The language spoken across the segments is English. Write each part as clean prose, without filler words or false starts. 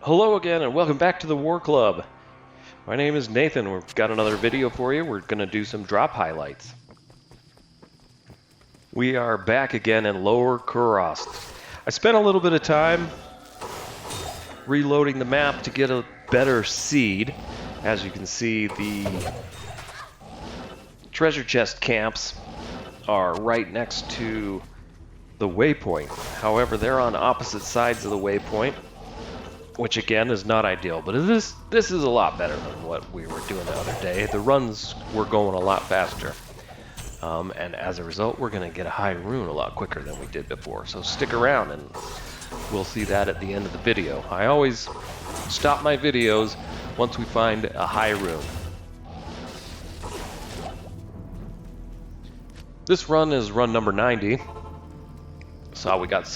Hello again and welcome back to the War Club. My name is Nathan. We've got another video for you. We're going to do some drop highlights. We are back again in Lower Kurast. I spent a little bit of time reloading the map to get a better seed. As you can see, the treasure chest camps are right next to the waypoint. However, they're on opposite sides of the waypoint, which again is not ideal, but this is a lot better than what we were doing the other day. The runs were going a lot faster, and as a result we're going to get a high rune a lot quicker than we did before, so stick around and we'll see that at the end of the video. I always stop my videos once we find a high rune. This run is run number 90. So we got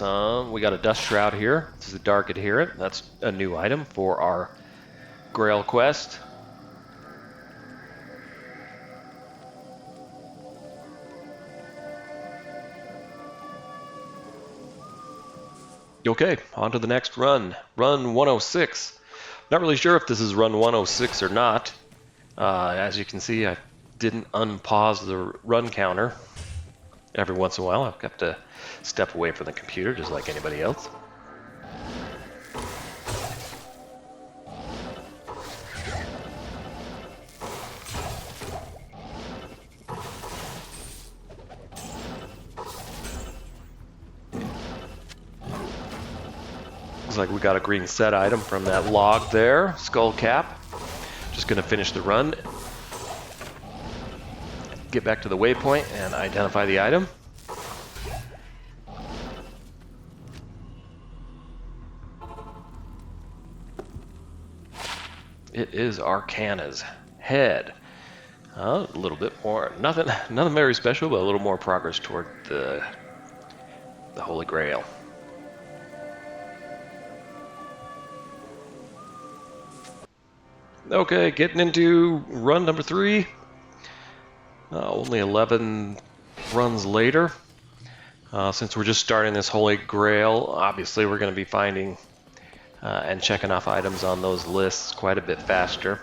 a dust shroud here. This is a dark adherent. That's a new item for our Grail quest. Okay, on to the next run. Run 106. Not really sure if this is run 106 or not. As you can see, I didn't unpause the run counter. Every once in a while, I've got to step away from the computer just like anybody else. Looks like we got a green set item from that log there, skull cap. Just gonna finish the run, get back to the waypoint and identify the item. It is Arcana's head. A little bit more, nothing very special, but a little more progress toward the Holy Grail. Okay, getting into run number 3. Only 11 runs later. Since we're just starting this Holy Grail, obviously we're going to be finding and checking off items on those lists quite a bit faster.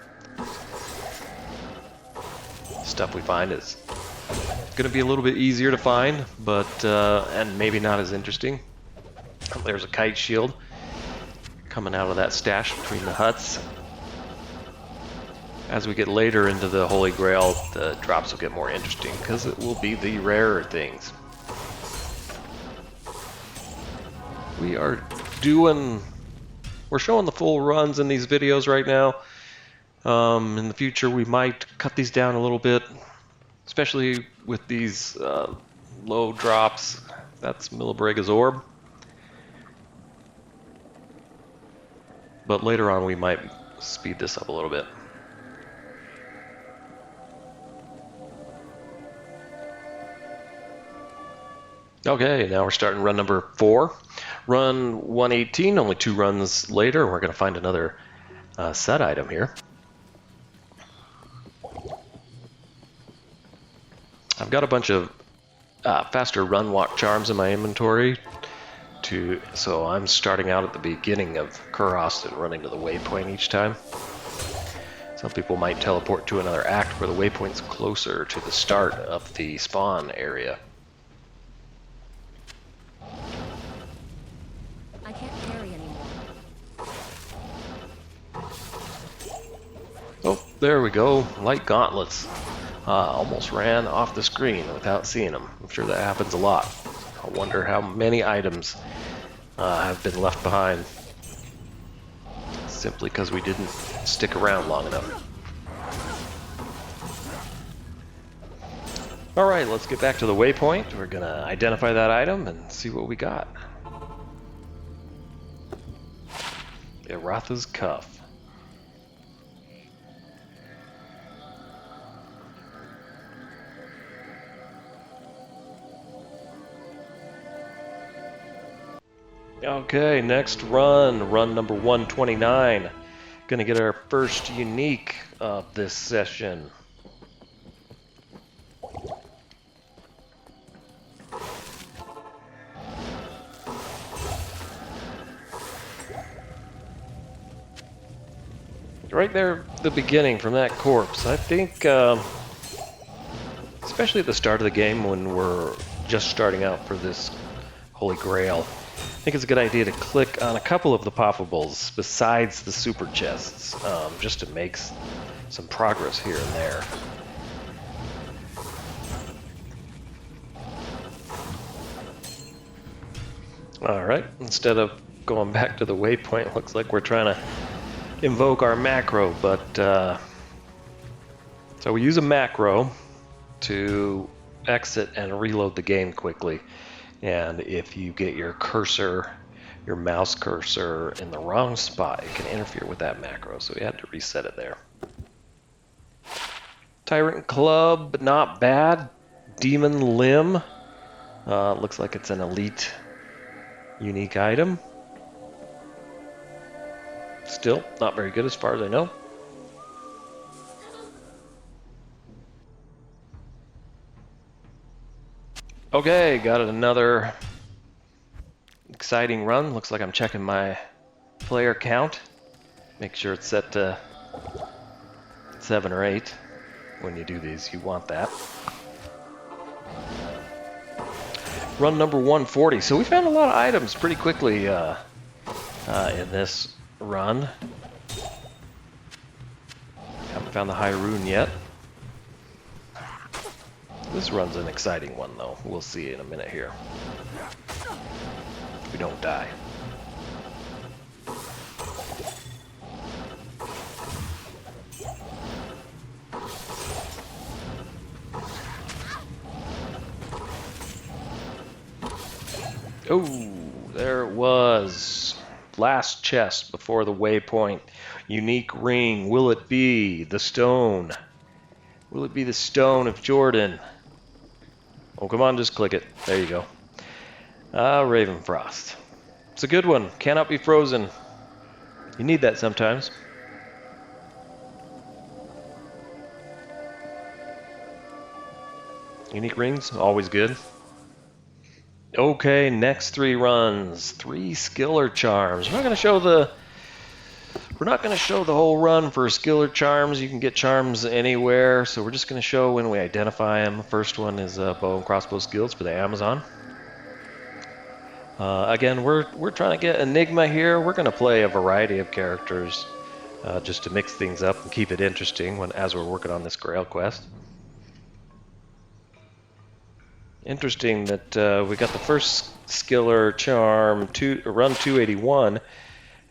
Stuff we find is going to be a little bit easier to find, but and maybe not as interesting. There's a kite shield coming out of that stash between the huts. As we get later into the Holy Grail, the drops will get more interesting because it will be the rarer things. We're showing the full runs in these videos right now. In the future, we might cut these down a little bit, especially with these low drops. That's Milibrega's orb. But later on, we might speed this up a little bit. Okay, now we're starting run number 4. Run 118, only 2 runs later, we're going to find another set item here. I've got a bunch of faster run walk charms in my inventory, so I'm starting out at the beginning of Kurast and running to the waypoint each time. Some people might teleport to another act where the waypoint's closer to the start of the spawn area. Oh, there we go. Light gauntlets. Almost ran off the screen without seeing them. I'm sure that happens a lot. I wonder how many items have been left behind simply because we didn't stick around long enough. Alright, let's get back to the waypoint. We're going to identify that item and see what we got. Iratha's Cuff. Okay, next run number 129. Gonna get our first unique of this session. Right there, the beginning from that corpse. I think, especially at the start of the game when we're just starting out for this Holy Grail, I think it's a good idea to click on a couple of the poppables besides the super chests, just to make some progress here and there. Alright, instead of going back to the waypoint, looks like we're trying to invoke our macro, but so we use a macro to exit and reload the game quickly. And if you get your cursor, your mouse cursor in the wrong spot, it can interfere with that macro, so we had to reset it there. Tyrant Club, not bad. Demon Limb, looks like it's an elite unique item. Still not very good as far as I know. Okay, got another exciting run. Looks like I'm checking my player count. Make sure it's set to 7 or 8. When you do these, you want that. Run number 140. So we found a lot of items pretty quickly in this run. Haven't found the High Rune yet. This run's an exciting one, though. We'll see in a minute here. If we don't die. Oh, there it was. Last chest before the waypoint. Unique ring. Will it be the stone? Will it be the stone of Jordan? Oh, come on, just click it. There you go. Ravenfrost. It's a good one. Cannot be frozen. You need that sometimes. Unique rings, always good. Okay, next 3 runs. 3 skiller charms. We're not going to show the whole run for skiller charms. You can get charms anywhere, so we're just going to show when we identify them. First one is bow and crossbow skills for the Amazon. Again, we're trying to get Enigma here. We're going to play a variety of characters just to mix things up and keep it interesting as we're working on this Grail quest. Interesting that we got the first skiller charm run 281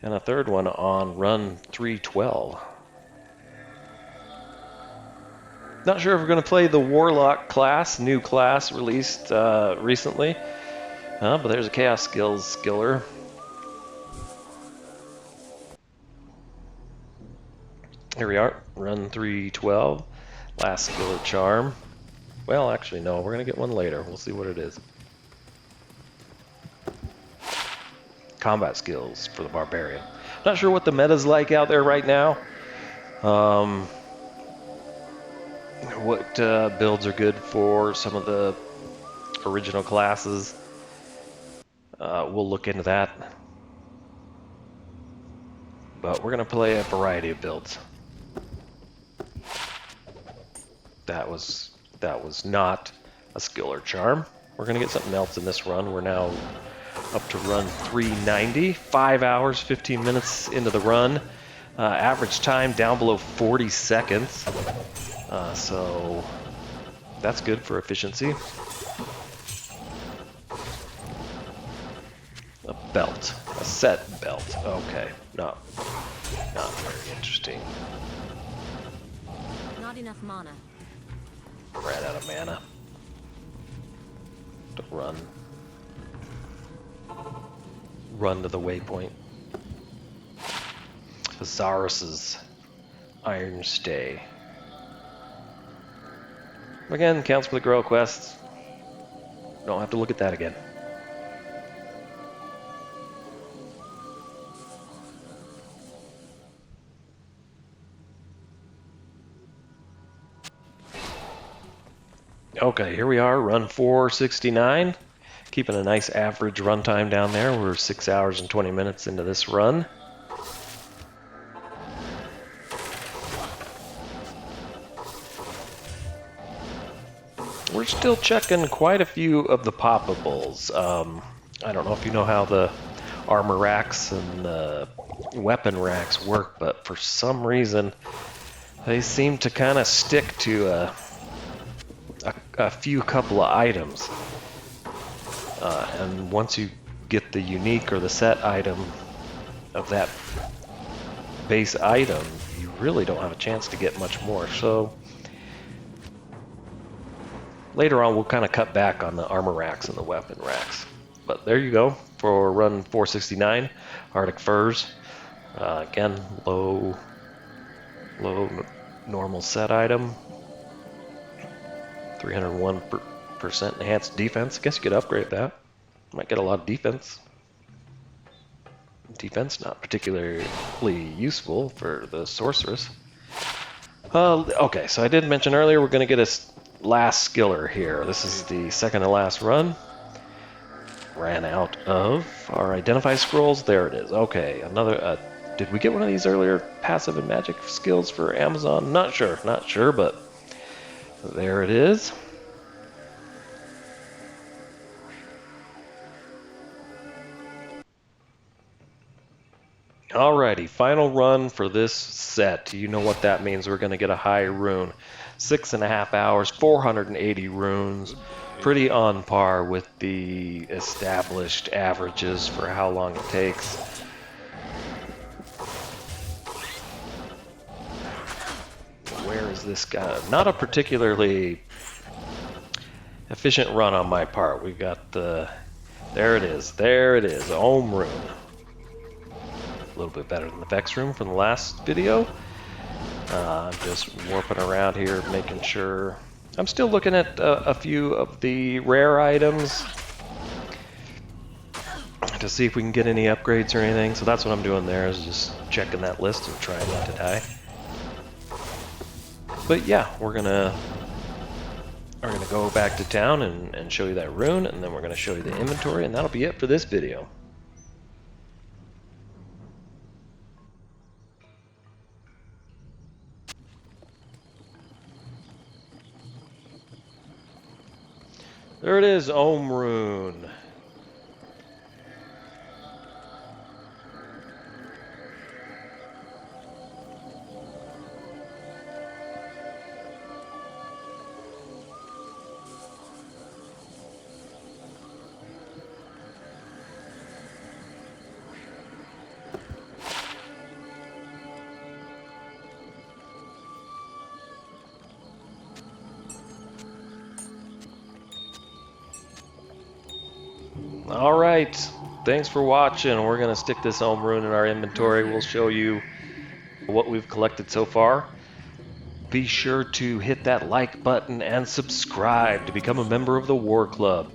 and a third one on run 312. Not sure if we're going to play the Warlock class, new class released recently, but there's a Chaos Skills skiller. Here we are, run 312, last skiller charm. Well, actually, no, we're going to get one later. We'll see what it is. Combat skills for the Barbarian. Not sure what the meta's like out there right now. What builds are good for some of the original classes. We'll look into that. But we're going to play a variety of builds. That was not a skiller charm. We're going to get something else in this run. We're now up to run 390. 5 hours, 15 minutes into the run. Average time down below 40 seconds. So that's good for efficiency. A belt. A set belt. Okay. Not very interesting. Not enough mana. Ran out of mana. To run. Run to the waypoint. Azarus's Iron Stay. Again, counts for the Grail quests. Don't have to look at that again. Okay, here we are, run 469. Keeping a nice average runtime down there. We're 6 hours and 20 minutes into this run. we're still checking quite a few of the poppables. I don't know if you know how the armor racks and the weapon racks work, but for some reason they seem to kind of stick to a few couple of items. And once you get the unique or the set item of that base item, you really don't have a chance to get much more. So later on we'll kind of cut back on the armor racks and the weapon racks. But there you go for run 469, Arctic Furs. Again, low normal set item, 301% enhanced defense. Guess you could upgrade that. Might get a lot of defense. Defense not particularly useful for the sorceress. Okay, so I did mention earlier we're going to get a last skiller here. This is the second to last run. Ran out of our identify scrolls. There it is. Okay, another. Did we get one of these earlier? Passive and magic skills for Amazon? Not sure, but there it is. Alrighty, final run for this set. You know what that means. We're going to get a high rune. 6.5 hours, 480 runes. Pretty on par with the established averages for how long it takes. Where is this guy? Not a particularly efficient run on my part. We got the... There it is. There it is. Ohm rune. A little bit better than the Vex rune from the last video. I'm just warping around here, making sure. I'm still looking at a few of the rare items to see if we can get any upgrades or anything. So that's what I'm doing there, is just checking that list and trying not to die. But yeah, we're gonna go back to town and show you that rune, and then we're gonna show you the inventory, and that'll be it for this video. There it is, Ohm rune. Alright, thanks for watching. We're going to stick this Ohm rune in our inventory. We'll show you what we've collected so far. Be sure to hit that like button and subscribe to become a member of the War Club.